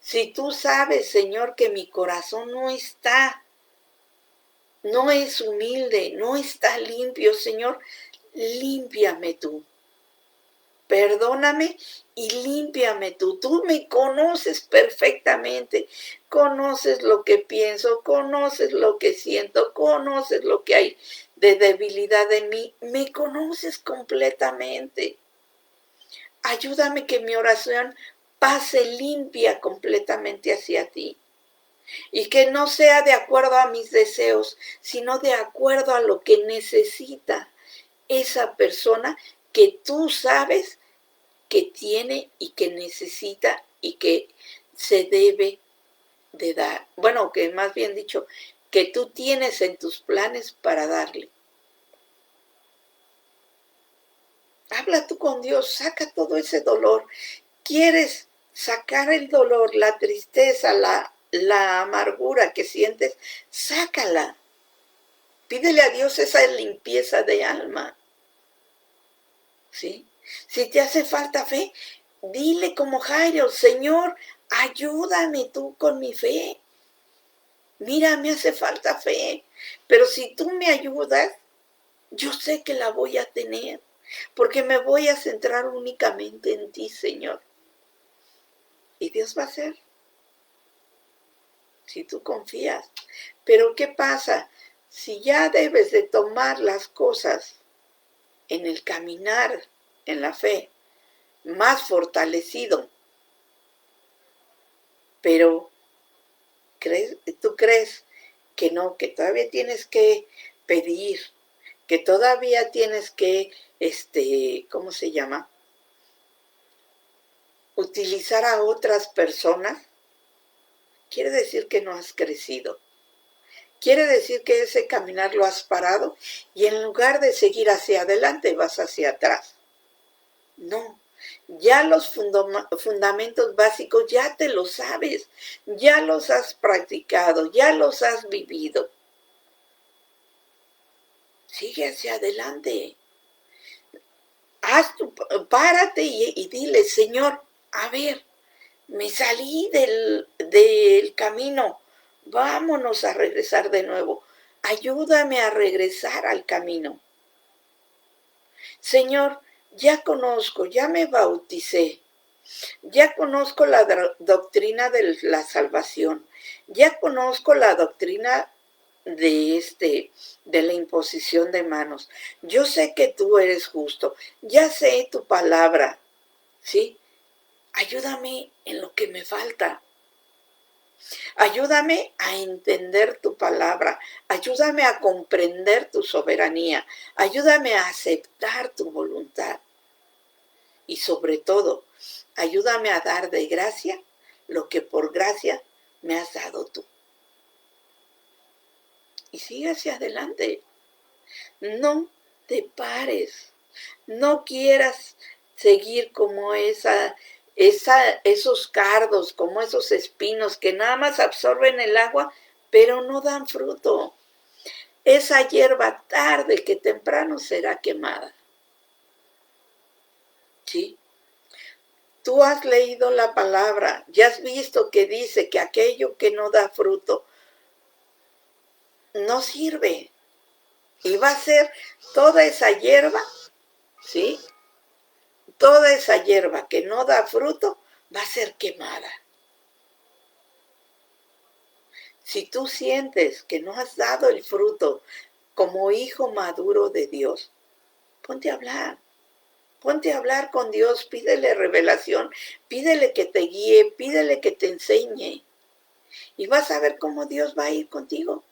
Speaker 1: Si tú sabes, Señor, que mi corazón no es humilde, no está limpio, Señor, límpiame tú. Perdóname y límpiame tú. Tú me conoces perfectamente. Conoces lo que pienso, conoces lo que siento, conoces lo que hay de debilidad en mí. Me conoces completamente. Ayúdame que mi oración pase limpia completamente hacia ti. Y que no sea de acuerdo a mis deseos, sino de acuerdo a lo que necesita esa persona que tú sabes que tiene y que necesita y que se debe de dar. Bueno, que más bien dicho, que tú tienes en tus planes para darle. Habla tú con Dios, saca todo ese dolor. ¿Quieres sacar el dolor, la tristeza, la amargura que sientes? Sácala. Pídele a Dios esa limpieza de alma, ¿sí? Si te hace falta fe, dile como Jairo, Señor, ayúdame tú con mi fe. Mira, me hace falta fe, pero si tú me ayudas, yo sé que la voy a tener, porque me voy a centrar únicamente en ti, Señor. Y Dios va a hacer, si tú confías. Pero ¿qué pasa? Si ya debes de tomar las cosas en el caminar, en la fe, más fortalecido, pero tú crees que no, que todavía tienes que pedir, que todavía tienes que, ¿cómo se llama? Utilizar a otras personas, quiere decir que no has crecido. Quiere decir que ese caminar lo has parado y en lugar de seguir hacia adelante vas hacia atrás. No, ya los fundamentos básicos ya te los sabes, ya los has practicado, ya los has vivido. Sigue hacia adelante. Párate y dile, Señor, a ver, me salí del camino, vámonos a regresar de nuevo. Ayúdame a regresar al camino. Señor, ya conozco, ya me bauticé, ya conozco la doctrina de la salvación, ya conozco la doctrina de la imposición de manos. Yo sé que tú eres justo, ya sé tu palabra, ¿sí? Ayúdame en lo que me falta. Ayúdame a entender tu palabra, ayúdame a comprender tu soberanía, ayúdame a aceptar tu voluntad y sobre todo, ayúdame a dar de gracia lo que por gracia me has dado tú. Y sigue hacia adelante. No te pares, no quieras seguir como esos cardos, como esos espinos que nada más absorben el agua, pero no dan fruto. Esa hierba tarde que temprano será quemada. ¿Sí? Tú has leído la palabra, ya has visto que dice que aquello que no da fruto no sirve. Y va a ser toda esa hierba, ¿sí? Toda esa hierba que no da fruto va a ser quemada. Si tú sientes que no has dado el fruto como hijo maduro de Dios, ponte a hablar. Ponte a hablar con Dios, pídele revelación, pídele que te guíe, pídele que te enseñe. Y vas a ver cómo Dios va a ir contigo.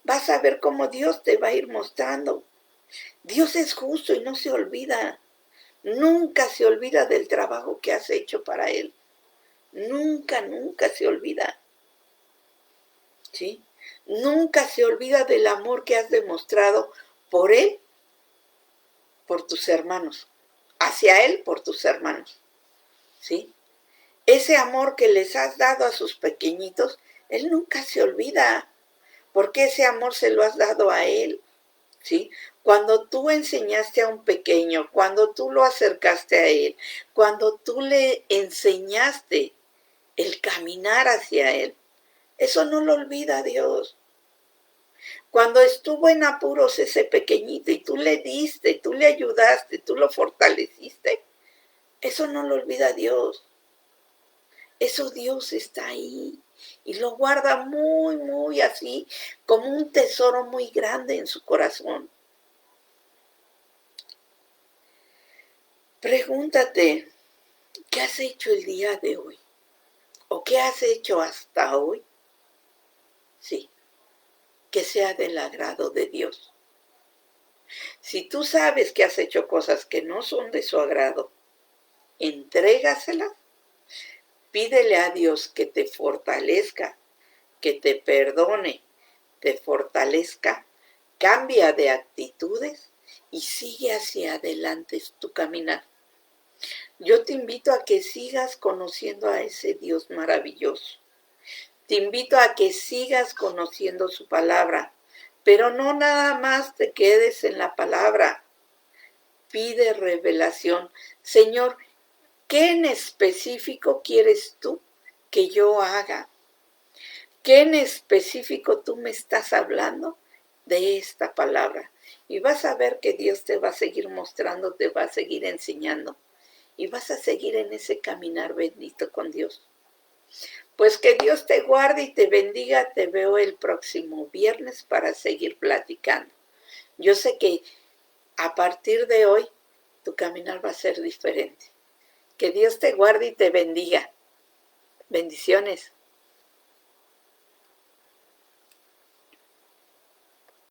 Speaker 1: Vas a ver cómo Dios te va a ir mostrando. Dios es justo y no se olvida. Nunca se olvida del trabajo que has hecho para Él. Nunca, nunca se olvida. ¿Sí? Nunca se olvida del amor que has demostrado por Él, por tus hermanos. Hacia Él, por tus hermanos. ¿Sí? Ese amor que les has dado a sus pequeñitos, Él nunca se olvida. Porque ese amor se lo has dado a Él. ¿Sí? Cuando tú enseñaste a un pequeño, cuando tú lo acercaste a Él, cuando tú le enseñaste el caminar hacia Él, eso no lo olvida Dios. Cuando estuvo en apuros ese pequeñito y tú le diste, tú le ayudaste, tú lo fortaleciste, eso no lo olvida Dios. Eso Dios está ahí y lo guarda muy, muy así, como un tesoro muy grande en su corazón. Pregúntate, ¿qué has hecho el día de hoy? ¿O qué has hecho hasta hoy? Sí, que sea del agrado de Dios. Si tú sabes que has hecho cosas que no son de su agrado, entrégaselas, pídele a Dios que te fortalezca, que te perdone, te fortalezca, cambia de actitudes y sigue hacia adelante tu caminar. Yo te invito a que sigas conociendo a ese Dios maravilloso. Te invito a que sigas conociendo su palabra, pero no nada más te quedes en la palabra. Pide revelación. Señor, ¿qué en específico quieres tú que yo haga? ¿Qué en específico tú me estás hablando de esta palabra? Y vas a ver que Dios te va a seguir mostrando, te va a seguir enseñando. Y vas a seguir en ese caminar bendito con Dios. Pues que Dios te guarde y te bendiga. Te veo el próximo viernes para seguir platicando. Yo sé que a partir de hoy tu caminar va a ser diferente. Que Dios te guarde y te bendiga. Bendiciones.